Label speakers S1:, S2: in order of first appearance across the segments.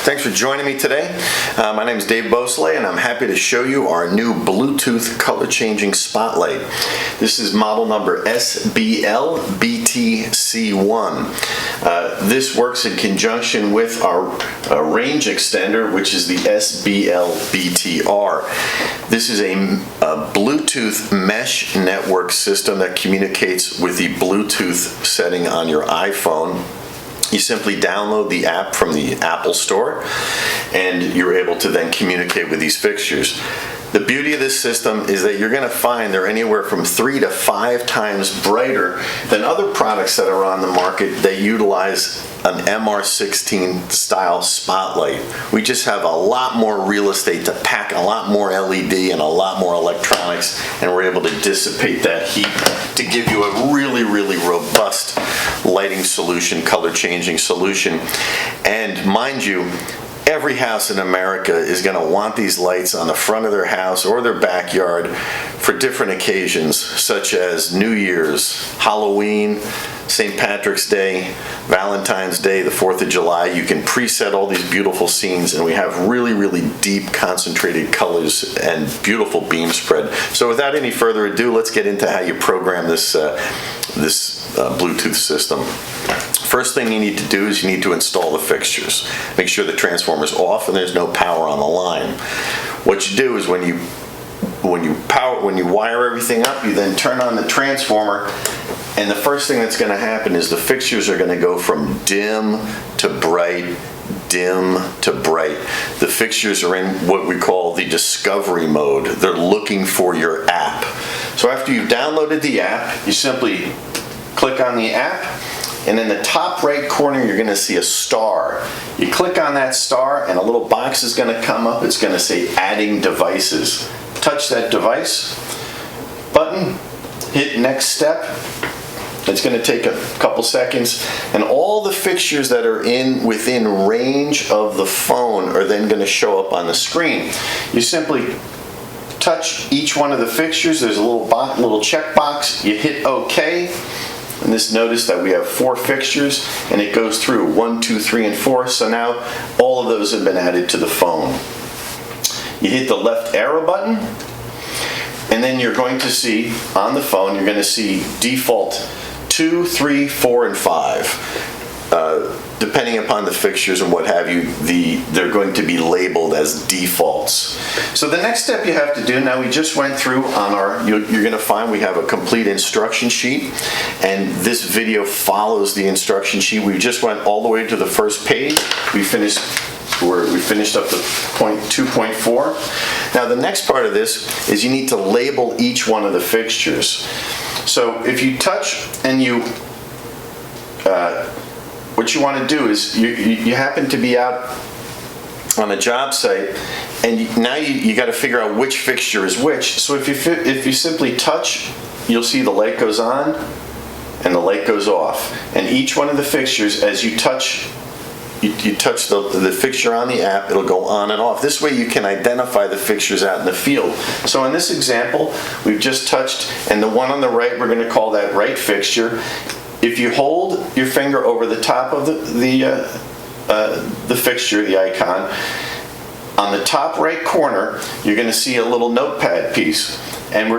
S1: Thanks for joining me today. My name is Dave Beausoleil, and I'm happy to show you our new Bluetooth color changing spotlight. This is model number SBLBTC1. This works in conjunction with our range extender, which is the SBLBTR. This is a Bluetooth mesh network system that communicates with the Bluetooth setting on your iPhone. You simply download the app from the Apple Store, and you're able to then communicate with these fixtures. The beauty of this system is that you're going to find they're anywhere from 3 to 5 times brighter than other products that are on the market that utilize an MR16 style spotlight. We just have a lot more real estate to pack, a lot more LED and a lot more electronics, and we're able to dissipate that heat to give you a really, really robust lighting solution, color changing solution. And mind you, every house in America is going to want these lights on the front of their house or their backyard for different occasions, such as New Year's, Halloween, St. Patrick's Day, Valentine's Day, the 4th of July. You can preset all these beautiful scenes, and we have really, really deep concentrated colors and beautiful beam spread. So without any further ado, let's get into how you program this Bluetooth system. First thing you need to do is you need to install the fixtures. Make sure the transformer's off and there's no power on the line. What you do is when you wire everything up, you then turn on the transformer, and the first thing that's going to happen is the fixtures are going to go from dim to bright, dim to bright. The fixtures are in what we call the discovery mode. They're looking for your app. So after you've downloaded the app, you simply click on the app, and in the top right corner you're going to see a star. You click on that star and a little box is going to come up. It's going to say adding devices. Touch that device button, hit next step. It's going to take a couple seconds, and all the fixtures that are within range of the phone are then going to show up on the screen. You simply touch each one of the fixtures. There's a little check box. You hit OK. And notice that we have 4 fixtures, and it goes through 1, 2, 3, and 4. So now all of those have been added to the phone. You hit the left arrow button, and then you're going to see on the phone, you're going to see default 2, 3, 4, and 5. Depending upon the fixtures and what have you, they're going to be labeled as defaults. So the next step you have to do, now we just went through on you're going to find we have a complete instruction sheet, and this video follows the instruction sheet. We just went all the way to the first page. We finished up to point 2.4. Now the next part of this is you need to label each one of the fixtures. So if you touch and what you want to do is you happen to be out on a job site, and now you got to figure out which fixture is which. So if you simply touch, you'll see the light goes on and the light goes off. And each one of the fixtures, as you touch the fixture on the app, it'll go on and off. This way you can identify the fixtures out in the field. So in this example, we've just touched, and the one on the right, we're going to call that right fixture. If you hold your finger over the top of the fixture, the icon, on the top right corner, you're going to see a little notepad piece. And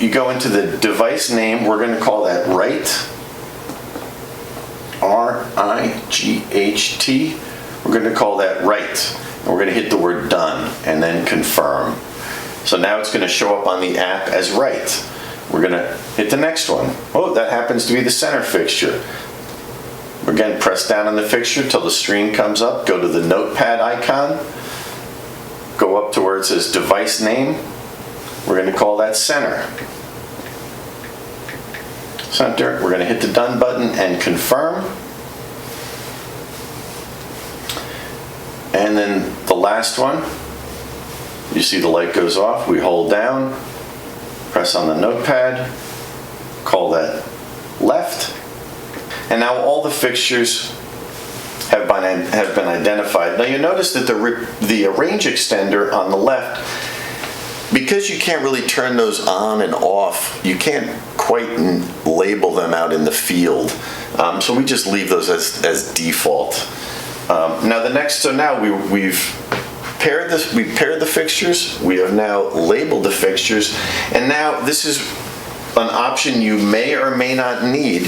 S1: you go into the device name, we're going to call that right, R-I-G-H-T. We're going to call that right. And we're going to hit the word done and then confirm. So now it's going to show up on the app as right. We're going to hit the next one. Oh, that happens to be the center fixture. Again, press down on the fixture till the screen comes up. Go to the notepad icon. Go up to where it says device name. We're going to call that center. Center. We're going to hit the done button and confirm. And then the last one. You see the light goes off. We hold down. Press on the notepad, call that left, and now all the fixtures have been identified. Now you notice that the range extender on the left, because you can't really turn those on and off, you can't quite label them out in the field. So we just leave those as default. Now we've paired this. We've paired the fixtures. We have now labeled the fixtures, and now this is an option you may or may not need.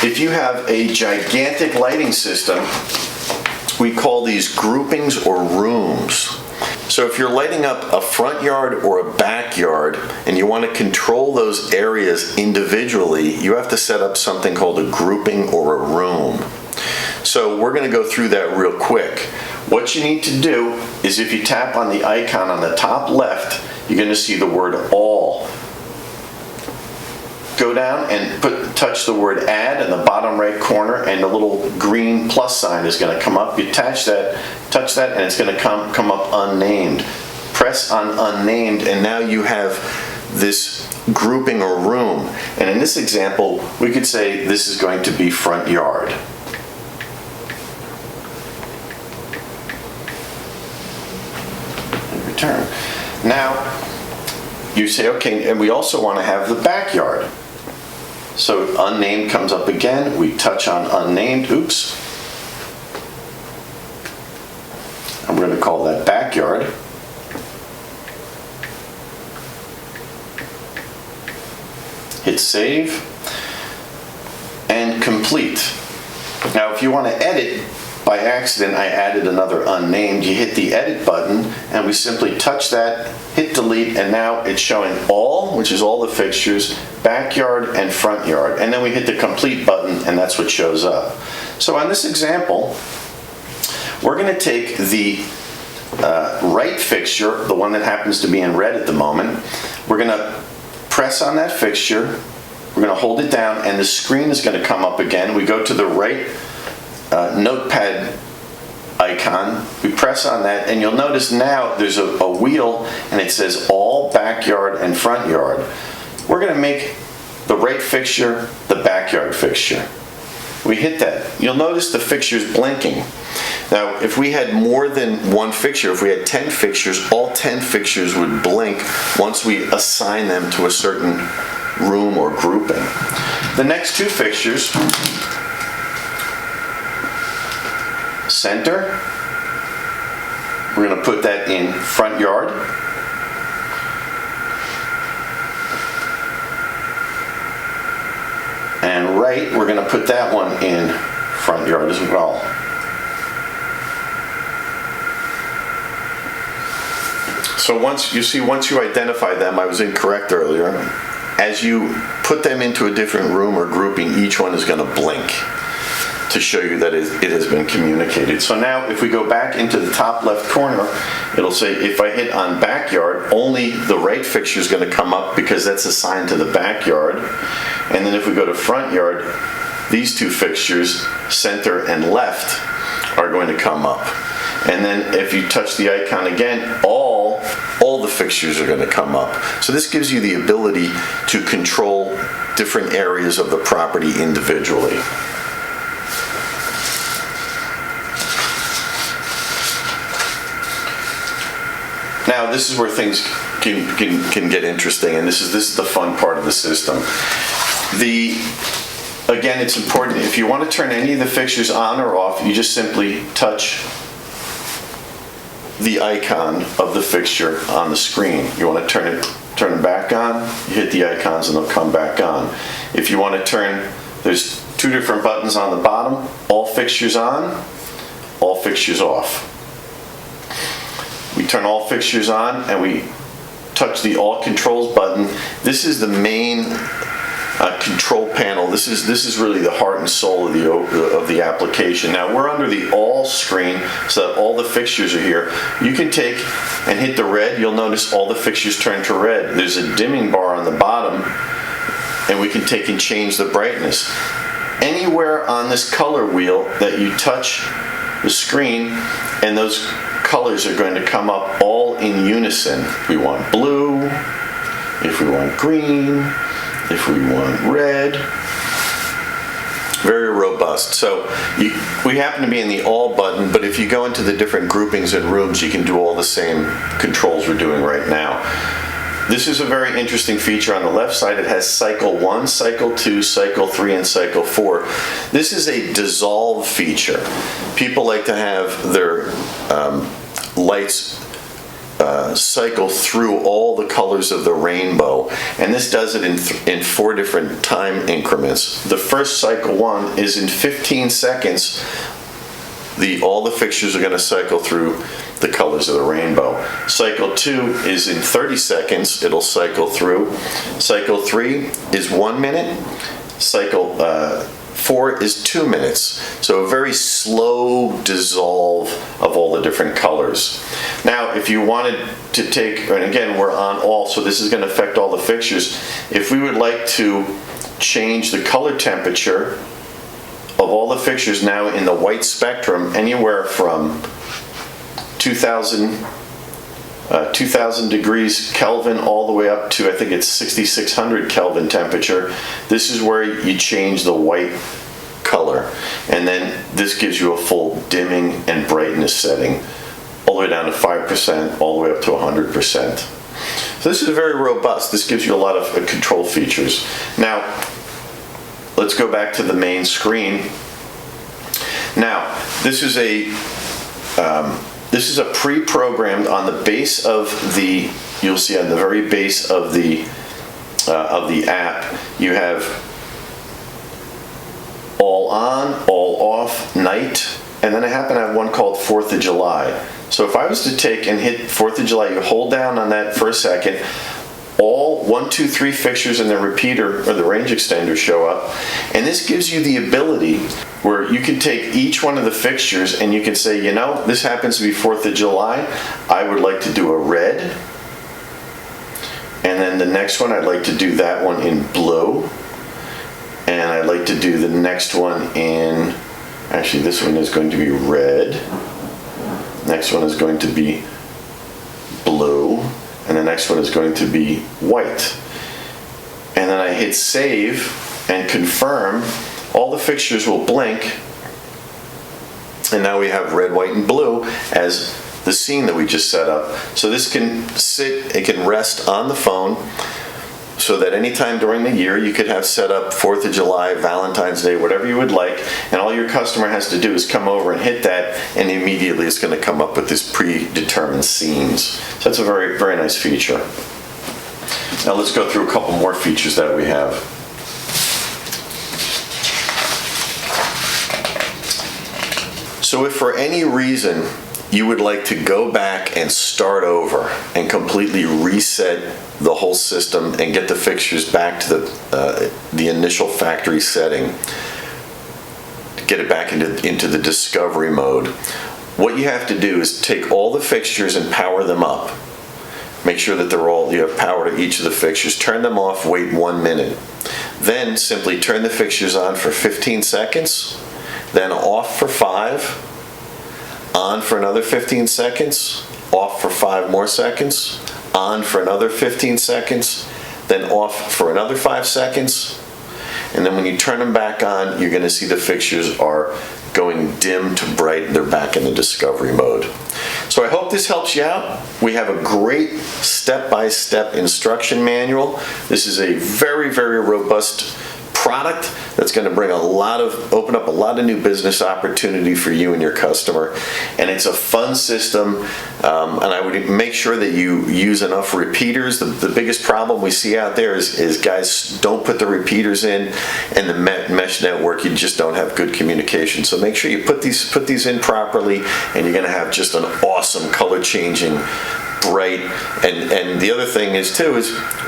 S1: If you have a gigantic lighting system, we call these groupings or rooms. So if you're lighting up a front yard or a backyard and you want to control those areas individually, you have to set up something called a grouping or a room. So we're going to go through that real quick. What you need to do is if you tap on the icon on the top left, you're going to see the word all. Go down and touch the word add in the bottom right corner, and the little green plus sign is going to come up. You touch that, and it's going to come up unnamed. Press on unnamed, and now you have this grouping or room. And in this example, we could say this is going to be front yard. And return. Now, you say, okay, and we also want to have the backyard. So unnamed comes up again. We touch on unnamed. Oops. I'm going to call that backyard. Hit save and complete. Now if you want to edit, by accident I added another unnamed, you hit the edit button and we simply touch that, hit delete, and now it's showing all, which is all the fixtures, backyard and front yard, and then we hit the complete button and that's what shows up. So on this example, we're going to take the right fixture, the one that happens to be in red at the moment. We're going to press on that fixture, we're going to hold it down, and the screen is going to come up again. We go to the right notepad icon, we press on that, and you'll notice now there's a wheel and it says all backyard and front yard. We're going to make the right fixture the backyard fixture. We hit that. You'll notice the fixture's blinking. Now, if we had more than one fixture, if we had 10 fixtures, all 10 fixtures would blink once we assign them to a certain room or grouping. The next two fixtures, center, we're going to put that in front yard. And right, we're going to put that one in front yard as well. So once you identify them, I was incorrect earlier, as you put them into a different room or grouping, each one is going to blink to show you that it has been communicated. So now if we go back into the top left corner, it'll say if I hit on backyard, only the right fixture is going to come up because that's assigned to the backyard. And then if we go to front yard, these two fixtures, center and left, are going to come up. And then if you touch the icon again, all the fixtures are going to come up. So this gives you the ability to control different areas of the property individually. Now this is where things can get interesting, and this is the fun part of the system. Again, it's important, if you want to turn any of the fixtures on or off, you just simply touch the icon of the fixture on the screen. You want to turn it back on, you hit the icons and they'll come back on. If you want to turn, there's two different buttons on the bottom, all fixtures on, all fixtures off. We turn all fixtures on and we touch the all controls button. This is the main control panel. This is really the heart and soul of the application. Now we're under the all screen, so that all the fixtures are here. You can take and hit the red. You'll notice all the fixtures turn to red. There's a dimming bar on the bottom, and we can take and change the brightness. Anywhere on this color wheel that you touch the screen, and those colors are going to come up all in unison. If we want blue, if we want green, if we want red. Very robust. So we happen to be in the all button, but if you go into the different groupings and rooms, you can do all the same controls we're doing right now. this is a very interesting feature. On the left side, it has cycle 1, cycle 2, cycle 3, and cycle 4. This is a dissolve feature. People like to have their lights cycle through all the colors of the rainbow, and this does it in 4 different time increments. The first cycle 1 is in 15 seconds. All the fixtures are going to cycle through the colors of the rainbow. Cycle 2 is in 30 seconds. It'll cycle through. Cycle 3 is 1 minute. Cycle 4 is 2 minutes. So a very slow dissolve of all the different colors. Now, if you wanted to take, and again, we're on all, so this is going to affect all the fixtures. If we would like to change the color temperature of all the fixtures now in the white spectrum, anywhere from 2000 degrees Kelvin all the way up to, I think it's 6600 Kelvin temperature. This is where you change the white color, and then this gives you a full dimming and brightness setting, all the way down to 5%, all the way up to 100%. So this is very robust. This gives you a lot of control features. Now, let's go back to the main screen. Now, this is a pre-programmed on the base of the. You'll see on the very base of the app, you have all on, all off, night, and then I happen to have one called 4th of July. So if I was to take and hit 4th of July, you hold down on that for a second. All 1, 2, 3 fixtures in the repeater or the range extender show up, and this gives you the ability where you can take each one of the fixtures and you can say, you know, this happens to be 4th of July, I would like to do a red, and then the next one I'd like to do that one in blue, and I'd like to do the next one in, actually this one is going to be red, next one is going to be blue, and the next one is going to be white. And then I hit save and confirm. All the fixtures will blink, and now we have red, white, and blue as the scene that we just set up. So this can sit, it can rest on the phone, so that anytime during the year you could have set up 4th of July, Valentine's Day, whatever you would like, and all your customer has to do is come over and hit that, and immediately it's going to come up with this predetermined scenes. So that's a very, very nice feature. Now let's go through a couple more features that we have. So if for any reason you would like to go back and start over and completely reset the whole system and get the fixtures back to the initial factory setting, get it back into the discovery mode, what you have to do is take all the fixtures and power them up. Make sure that you have power to each of the fixtures, turn them off, wait 1 minute. Then simply turn the fixtures on for 15 seconds, then off for 5, on for another 15 seconds, off for 5 more seconds, on for another 15 seconds, then off for another 5 seconds, and then when you turn them back on, you're going to see the fixtures are going dim to bright, and they're back in the discovery mode. So I hope this helps you out. We have a great step-by-step instruction manual. This is a very, very robust product that's going to open up a lot of new business opportunity for you and your customer, and it's a fun system, and I would make sure that you use enough repeaters. The biggest problem we see out there is guys don't put the repeaters in, and the mesh network, you just don't have good communication. So make sure you put these in properly, and you're going to have just an awesome color changing, bright, and the other thing is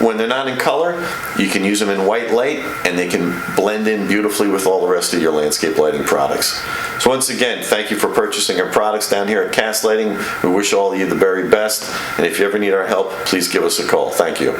S1: when they're not in color, you can use them in white light, and they can blend in beautifully with all the rest of your landscape lighting products. So once again, thank you for purchasing our products down here at Cast Lighting. We wish all of you the very best, and if you ever need our help, please give us a call. Thank you.